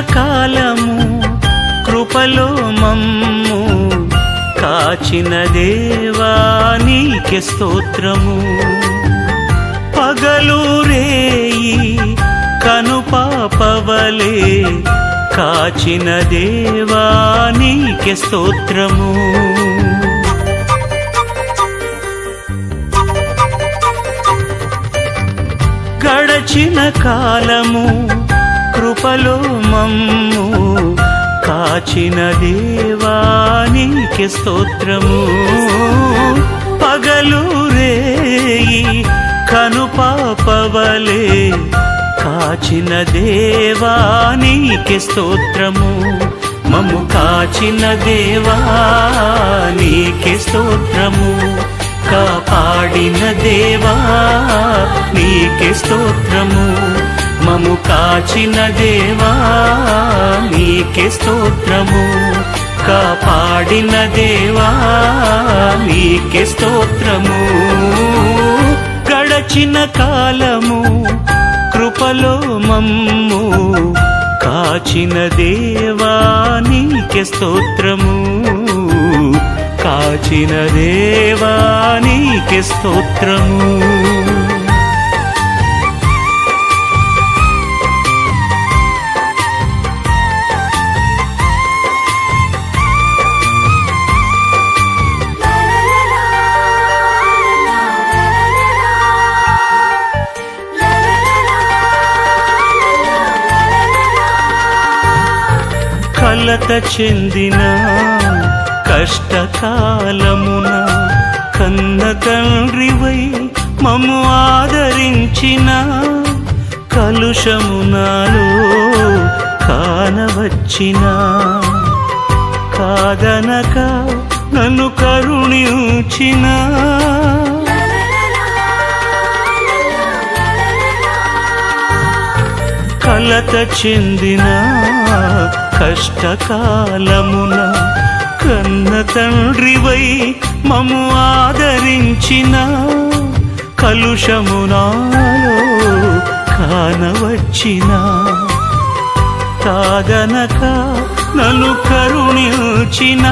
కాలము కృపలో మమ్ము కాచిన దేవా నీకే స్తోత్రము. పగలు రేయి కనుపాపవలే కాచిన దేవా నీకే స్తోత్రము. గడచిన కాలము కృపలో మమ్ము కాచిన దేవా నీకే స్తోత్రము. పగలు రేయి కనుపాపవలే కాచిన దేవా నీకే స్తోత్రము. మమ్ము కాచిన దేవా నీకే స్తోత్రము. కాపాడిన దేవా నీకే స్తోత్రము. మమ్ము కాచిన దేవా నీకే స్తోత్రము. కాపాడిన దేవా నీకే స్తోత్రము. గడచిన కాలము కృపలో మమ్ము కాచిన దేవా నీకే స్తోత్రము. కాచిన దేవా నీకే స్తోత్రము. కలత చెందిన కష్టకాలమున కన్న తండ్రివై మమ్ము ఆదరించిన కలుషము నాలో కానవచ్చిన కాదనక నన్ను కరుణించిన కలత చెందిన కష్టకాలమున కన్న తండ్రివై మమ్ము ఆదరించిన కలుషము నాలో కానవచ్చిన కాదనక నన్ను కరుణించిన